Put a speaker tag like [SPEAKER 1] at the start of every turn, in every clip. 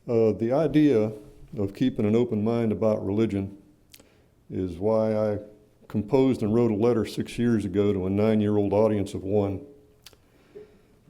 [SPEAKER 1] The idea of keeping an open mind about religion is why I composed and wrote a letter 6 years ago to a 9-year-old audience of one.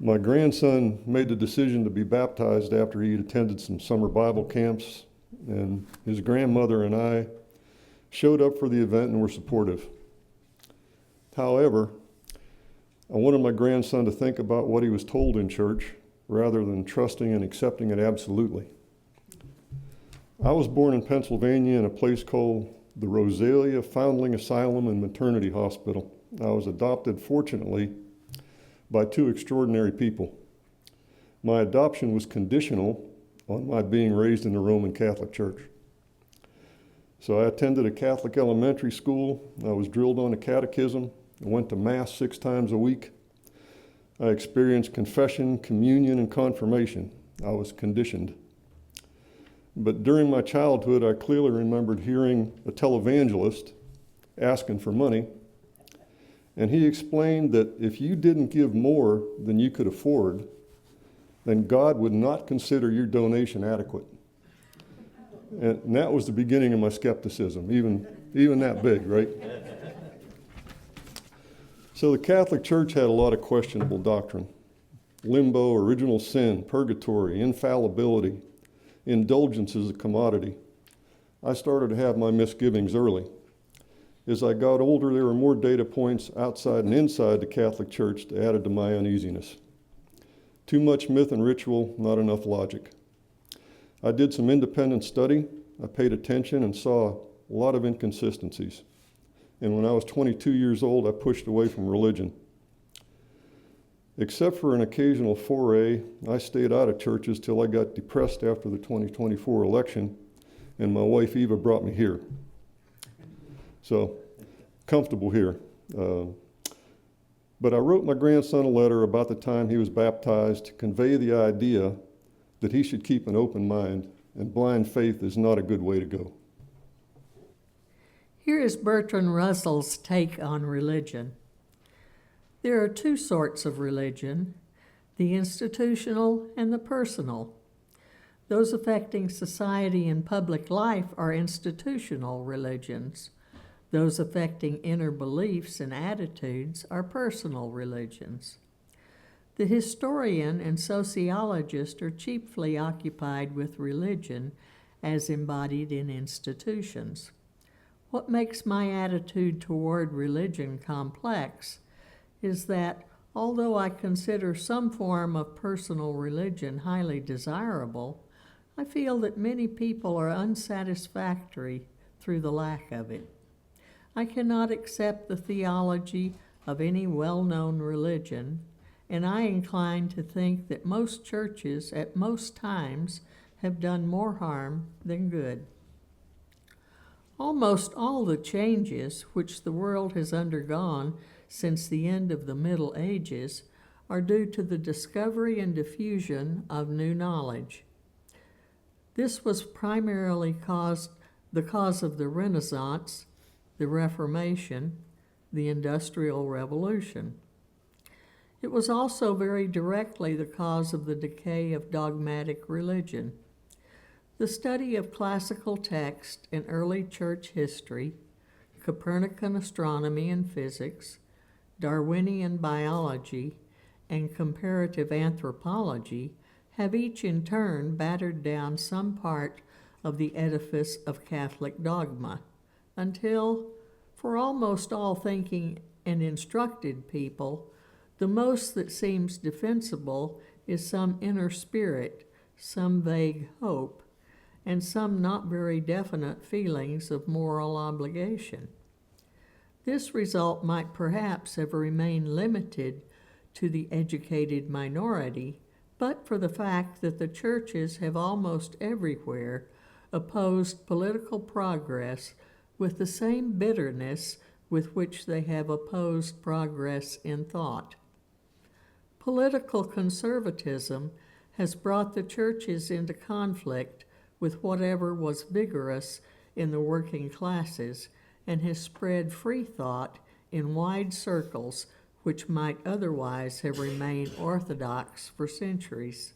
[SPEAKER 1] My grandson made the decision to be baptized after he had attended some summer Bible camps, and his grandmother and I showed up for the event and were supportive. However, I wanted my grandson to think about what he was told in church rather than trusting and accepting it absolutely. I was born in Pennsylvania in a place called the Rosalia Foundling Asylum and Maternity Hospital. I was adopted, fortunately, by two extraordinary people. My adoption was conditional on my being raised in the Roman Catholic Church. So I attended a Catholic elementary school. I was drilled on a catechism. I went to Mass 6 times a week. I experienced confession, communion, and confirmation. I was conditioned. But during my childhood, I clearly remembered hearing a televangelist asking for money. And he explained that if you didn't give more than you could afford, then God would not consider your donation adequate. And that was the beginning of my skepticism, even that big, right? So the Catholic Church had a lot of questionable doctrine. Limbo, original sin, purgatory, infallibility, indulgence as a commodity. I started to have my misgivings early. As I got older, there were more data points outside and inside the Catholic Church that added to my uneasiness. Too much myth and ritual, not enough logic. I did some independent study. I paid attention and saw a lot of inconsistencies. And when I was 22 years old, I pushed away from religion. Except for an occasional foray, I stayed out of churches till I got depressed after the 2024 election, and my wife Eva brought me here. So, comfortable here. But I wrote my grandson a letter about the time he was baptized to convey the idea that he should keep an open mind, and blind faith is not a good way to go.
[SPEAKER 2] Here is Bertrand Russell's take on religion. There are two sorts of religion, the institutional and the personal. Those affecting society and public life are institutional religions. Those affecting inner beliefs and attitudes are personal religions. The historian and sociologist are chiefly occupied with religion as embodied in institutions. What makes my attitude toward religion complex is that, although I consider some form of personal religion highly desirable, I feel that many people are unsatisfactory through the lack of it. I cannot accept the theology of any well-known religion, and I incline to think that most churches at most times have done more harm than good. Almost all the changes which the world has undergone since the end of the Middle Ages are due to the discovery and diffusion of new knowledge. This was primarily the cause of the Renaissance, the Reformation, the Industrial Revolution. It was also very directly the cause of the decay of dogmatic religion. The study of classical text in early church history, Copernican astronomy and physics, Darwinian biology, and comparative anthropology have each in turn battered down some part of the edifice of Catholic dogma, until, for almost all thinking and instructed people, the most that seems defensible is some inner spirit, some vague hope, and some not very definite feelings of moral obligation. This result might perhaps have remained limited to the educated minority, but for the fact that the churches have almost everywhere opposed political progress with the same bitterness with which they have opposed progress in thought. Political conservatism has brought the churches into conflict with whatever was vigorous in the working classes and has spread free thought in wide circles which might otherwise have remained orthodox for centuries.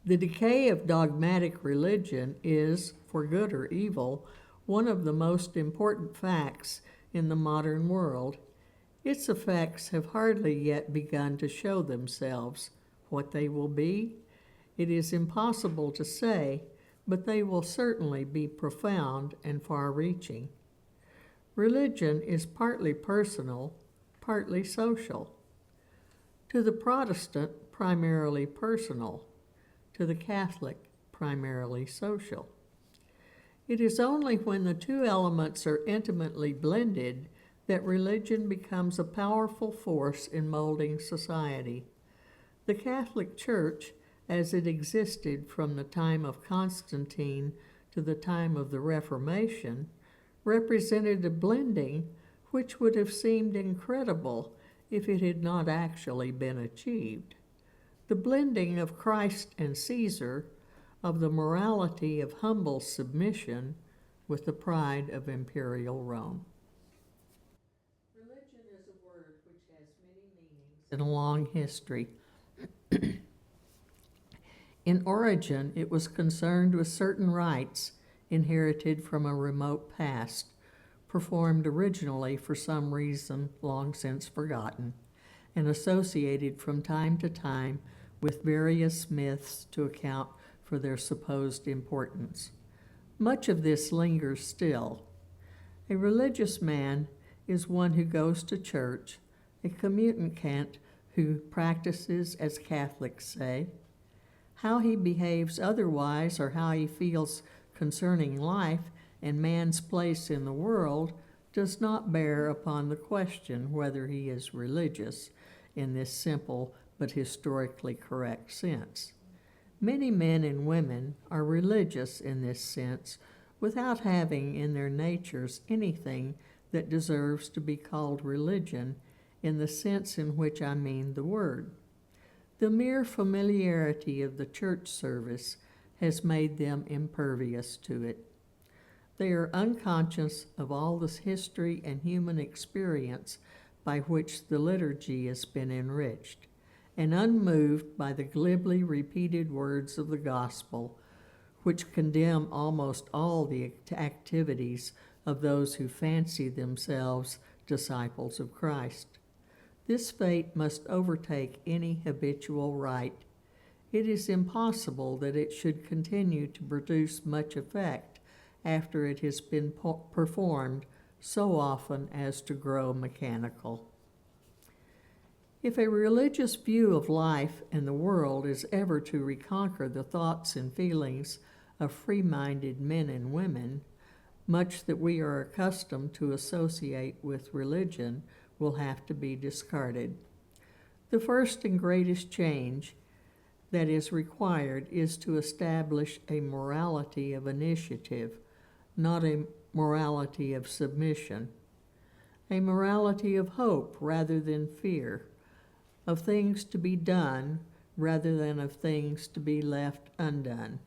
[SPEAKER 2] The decay of dogmatic religion is, for good or evil, one of the most important facts in the modern world. Its effects have hardly yet begun to show themselves. What they will be, it is impossible to say, but they will certainly be profound and far-reaching. Religion is partly personal, partly social. To the Protestant, primarily personal. To the Catholic, primarily social. It is only when the two elements are intimately blended that religion becomes a powerful force in molding society. The Catholic Church, as it existed from the time of Constantine to the time of the Reformation, represented a blending which would have seemed incredible if it had not actually been achieved. The blending of Christ and Caesar, of the morality of humble submission with the pride of imperial Rome. Religion is a word which has many meanings and a long history. In origin, it was concerned with certain rites inherited from a remote past, performed originally for some reason long since forgotten, and associated from time to time with various myths to account for their supposed importance. Much of this lingers still. A religious man is one who goes to church, a communicant who practices as Catholics say. How he behaves otherwise or how he feels concerning life and man's place in the world does not bear upon the question whether he is religious in this simple but historically correct sense. Many men and women are religious in this sense without having in their natures anything that deserves to be called religion in the sense in which I mean the word. The mere familiarity of the church service has made them impervious to it. They are unconscious of all this history and human experience by which the liturgy has been enriched, and unmoved by the glibly repeated words of the gospel, which condemn almost all the activities of those who fancy themselves disciples of Christ. This fate must overtake any habitual rite. It is impossible that it should continue to produce much effect after it has been performed so often as to grow mechanical. If a religious view of life and the world is ever to reconquer the thoughts and feelings of free-minded men and women, much that we are accustomed to associate with religion will have to be discarded. The first and greatest change that is required is to establish a morality of initiative, not a morality of submission, a morality of hope rather than fear, of things to be done rather than of things to be left undone.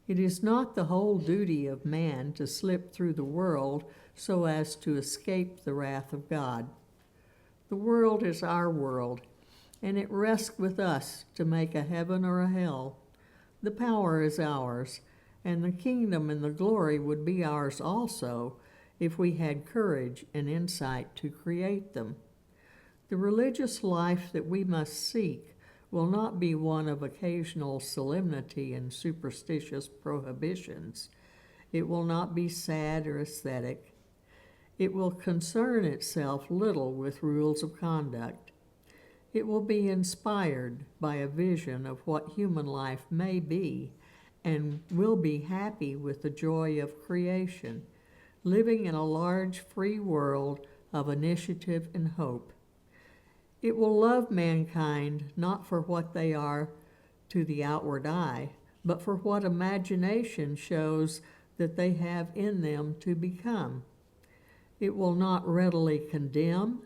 [SPEAKER 2] It is not the whole duty of man to slip through the world so as to escape the wrath of God. The world is our world, and it rests with us to make a heaven or a hell. The power is ours, and the kingdom and the glory would be ours also if we had courage and insight to create them. The religious life that we must seek will not be one of occasional solemnity and superstitious prohibitions. It will not be sad or ascetic. It will concern itself little with rules of conduct. It will be inspired by a vision of what human life may be and will be happy with the joy of creation, living in a large free world of initiative and hope. It will love mankind not for what they are to the outward eye, but for what imagination shows that they have in them to become. It will not readily condemn,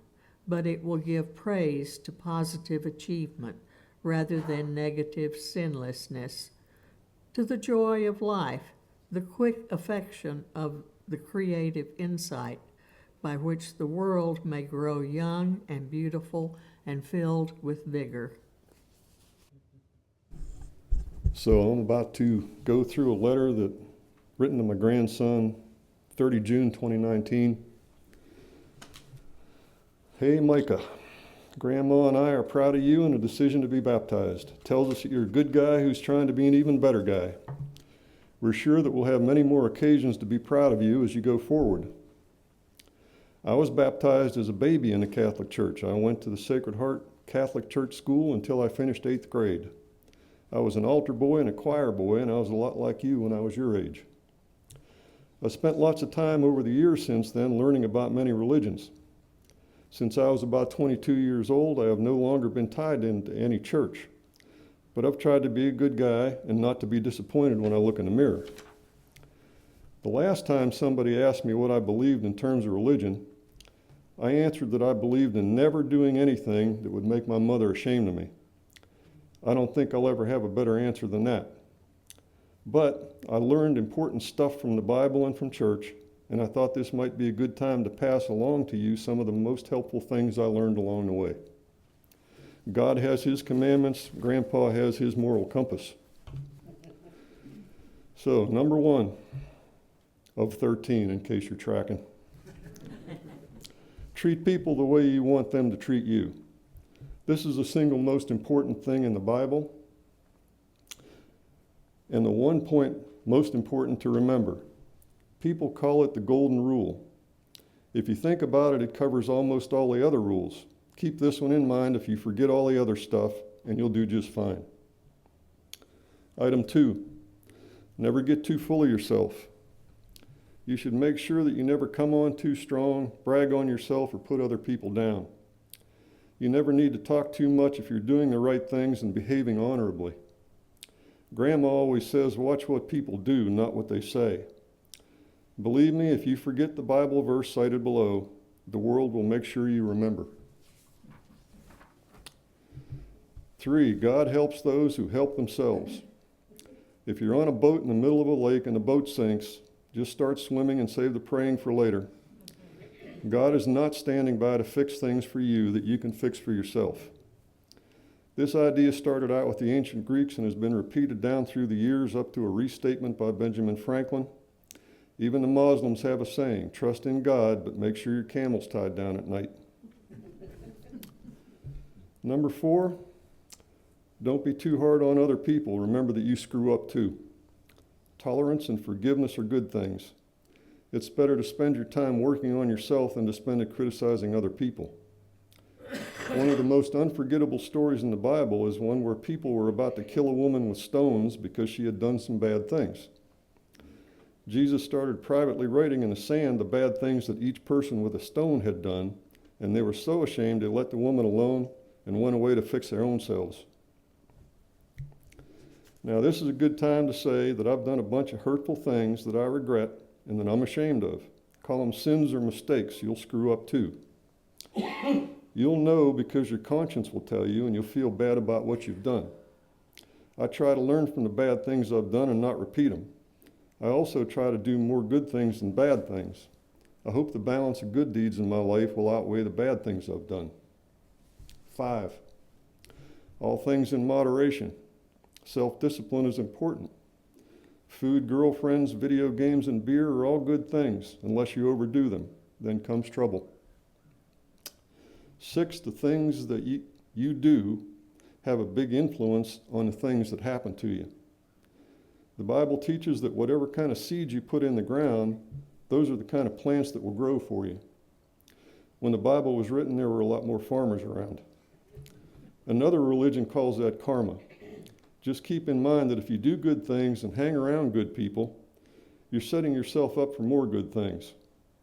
[SPEAKER 2] but it will give praise to positive achievement rather than negative sinlessness, to the joy of life, the quick affection of the creative insight by which the world may grow young and beautiful and filled with vigor.
[SPEAKER 1] So I'm about to go through a letter that written to my grandson, 30 June 2019. Hey Micah, Grandma and I are proud of you and the decision to be baptized. Tells us that you're a good guy who's trying to be an even better guy. We're sure that we'll have many more occasions to be proud of you as you go forward. I was baptized as a baby in the Catholic Church. I went to the Sacred Heart Catholic Church school until I finished 8th grade. I was an altar boy and a choir boy, and I was a lot like you when I was your age. I spent lots of time over the years since then learning about many religions. Since I was about 22 years old, I have no longer been tied into any church. But I've tried to be a good guy and not to be disappointed when I look in the mirror. The last time somebody asked me what I believed in terms of religion, I answered that I believed in never doing anything that would make my mother ashamed of me. I don't think I'll ever have a better answer than that. But I learned important stuff from the Bible and from church, and I thought this might be a good time to pass along to you some of the most helpful things I learned along the way. God has his commandments, Grandpa has his moral compass. So, number 1 of 13, in case you're tracking. Treat people the way you want them to treat you. This is the single most important thing in the Bible, and the one point most important to remember. People call it the golden rule. If you think about it, it covers almost all the other rules. Keep this one in mind if you forget all the other stuff, and you'll do just fine. Item 2, never get too full of yourself. You should make sure that you never come on too strong, brag on yourself, or put other people down. You never need to talk too much if you're doing the right things and behaving honorably. Grandma always says, watch what people do, not what they say. Believe me, if you forget the Bible verse cited below, the world will make sure you remember. 3, God helps those who help themselves. If you're on a boat in the middle of a lake and the boat sinks, just start swimming and save the praying for later. God is not standing by to fix things for you that you can fix for yourself. This idea started out with the ancient Greeks and has been repeated down through the years up to a restatement by Benjamin Franklin. Even the Muslims have a saying, trust in God, but make sure your camel's tied down at night. Number 4, don't be too hard on other people. Remember that you screw up too. Tolerance and forgiveness are good things. It's better to spend your time working on yourself than to spend it criticizing other people. One of the most unforgettable stories in the Bible is one where people were about to kill a woman with stones because she had done some bad things. Jesus started privately writing in the sand the bad things that each person with a stone had done, and they were so ashamed they let the woman alone and went away to fix their own selves. Now, this is a good time to say that I've done a bunch of hurtful things that I regret and that I'm ashamed of. Call them sins or mistakes. You'll screw up too. You'll know because your conscience will tell you, and you'll feel bad about what you've done. I try to learn from the bad things I've done and not repeat them. I also try to do more good things than bad things. I hope the balance of good deeds in my life will outweigh the bad things I've done. 5, all things in moderation. Self-discipline is important. Food, girlfriends, video games, and beer are all good things unless you overdo them. Then comes trouble. 6, the things that you do have a big influence on the things that happen to you. The Bible teaches that whatever kind of seeds you put in the ground, those are the kind of plants that will grow for you. When the Bible was written, there were a lot more farmers around. Another religion calls that karma. Just keep in mind that if you do good things and hang around good people, you're setting yourself up for more good things,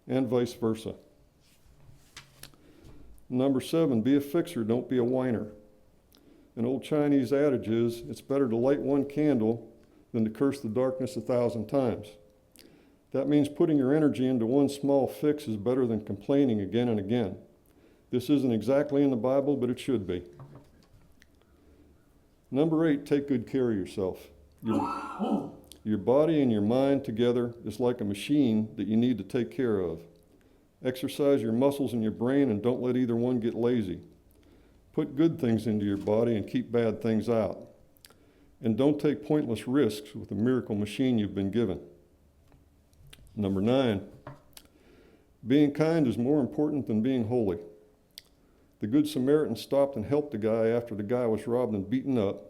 [SPEAKER 1] and vice versa. Number 7, be a fixer, don't be a whiner. An old Chinese adage is, it's better to light one candle than to curse the darkness 1,000 times. That means putting your energy into one small fix is better than complaining again and again. This isn't exactly in the Bible, but it should be. Number 8, take good care of yourself. Your body and your mind together is like a machine that you need to take care of. Exercise your muscles and your brain and don't let either one get lazy. Put good things into your body and keep bad things out. And don't take pointless risks with the miracle machine you've been given. Number 9, being kind is more important than being holy. The Good Samaritan stopped and helped the guy after the guy was robbed and beaten up,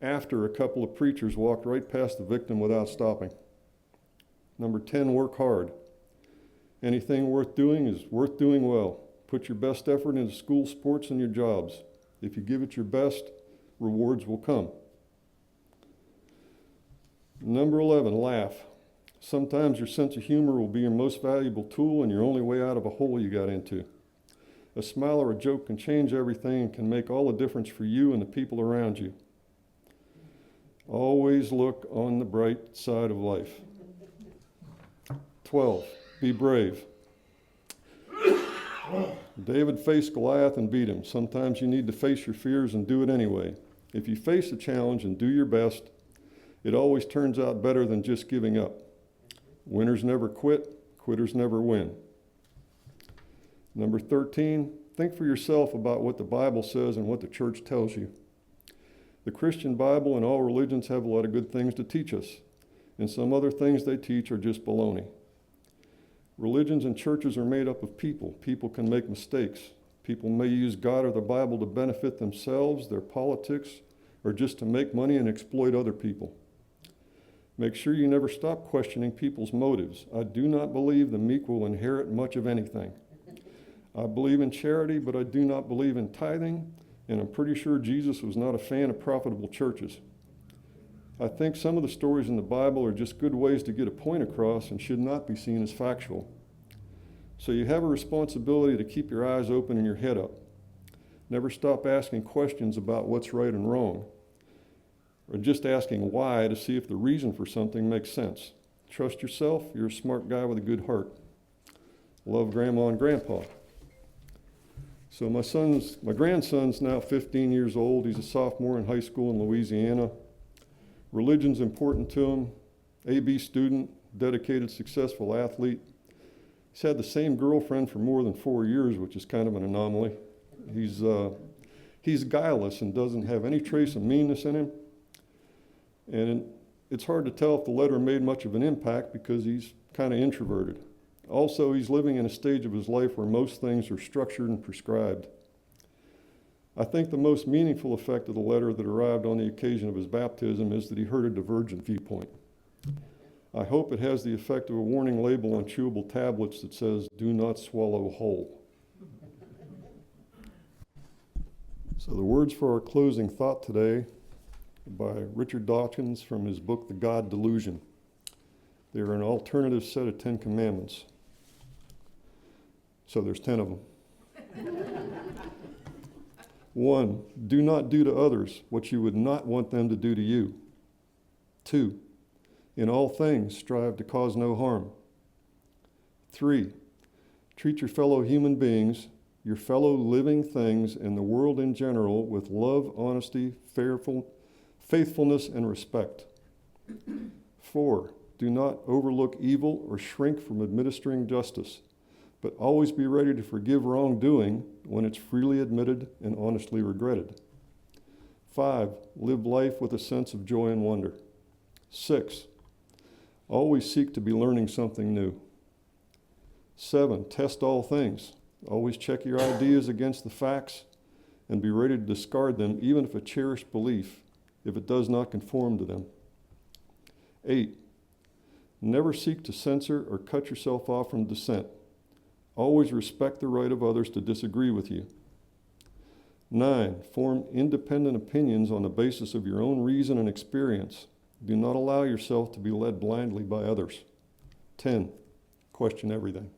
[SPEAKER 1] after a couple of preachers walked right past the victim without stopping. Number 10, work hard. Anything worth doing is worth doing well. Put your best effort into school, sports, and your jobs. If you give it your best, rewards will come. Number 11, laugh. Sometimes your sense of humor will be your most valuable tool and your only way out of a hole you got into. A smile or a joke can change everything and can make all the difference for you and the people around you. Always look on the bright side of life. 12, be brave. David faced Goliath and beat him. Sometimes you need to face your fears and do it anyway. If you face a challenge and do your best, it always turns out better than just giving up. Winners never quit, quitters never win. Number 13, think for yourself about what the Bible says and what the church tells you. The Christian Bible and all religions have a lot of good things to teach us, and some other things they teach are just baloney. Religions and churches are made up of people. People can make mistakes. People may use God or the Bible to benefit themselves, their politics, or just to make money and exploit other people. Make sure you never stop questioning people's motives. I do not believe the meek will inherit much of anything. I believe in charity, but I do not believe in tithing, and I'm pretty sure Jesus was not a fan of profitable churches. I think some of the stories in the Bible are just good ways to get a point across and should not be seen as factual. So you have a responsibility to keep your eyes open and your head up. Never stop asking questions about what's right and wrong, or just asking why to see if the reason for something makes sense. Trust yourself. You're a smart guy with a good heart. Love Grandma and Grandpa. So my grandson's now 15 years old. He's a sophomore in high school in Louisiana. Religion's important to him. AB student, dedicated, successful athlete. He's had the same girlfriend for more than 4 years, which is kind of an anomaly. He's guileless and doesn't have any trace of meanness in him. And it's hard to tell if the letter made much of an impact because he's kind of introverted. Also, he's living in a stage of his life where most things are structured and prescribed. I think the most meaningful effect of the letter that arrived on the occasion of his baptism is that he heard a divergent viewpoint. I hope it has the effect of a warning label on chewable tablets that says, "Do not swallow whole." So the words for our closing thought today are by Richard Dawkins from his book, The God Delusion. They are an alternative set of 10 commandments. So there's 10 of them. 1, do not do to others what you would not want them to do to you. 2, in all things strive to cause no harm. 3, treat your fellow human beings, your fellow living things, and the world in general with love, honesty, faithfulness, and respect. 4, do not overlook evil or shrink from administering justice, but always be ready to forgive wrongdoing when it's freely admitted and honestly regretted. 5, live life with a sense of joy and wonder. 6, always seek to be learning something new. 7, test all things. Always check your ideas against the facts and be ready to discard them, even if a cherished belief, if it does not conform to them. 8, never seek to censor or cut yourself off from dissent. Always respect the right of others to disagree with you. 9, form independent opinions on the basis of your own reason and experience. Do not allow yourself to be led blindly by others. 10, question everything.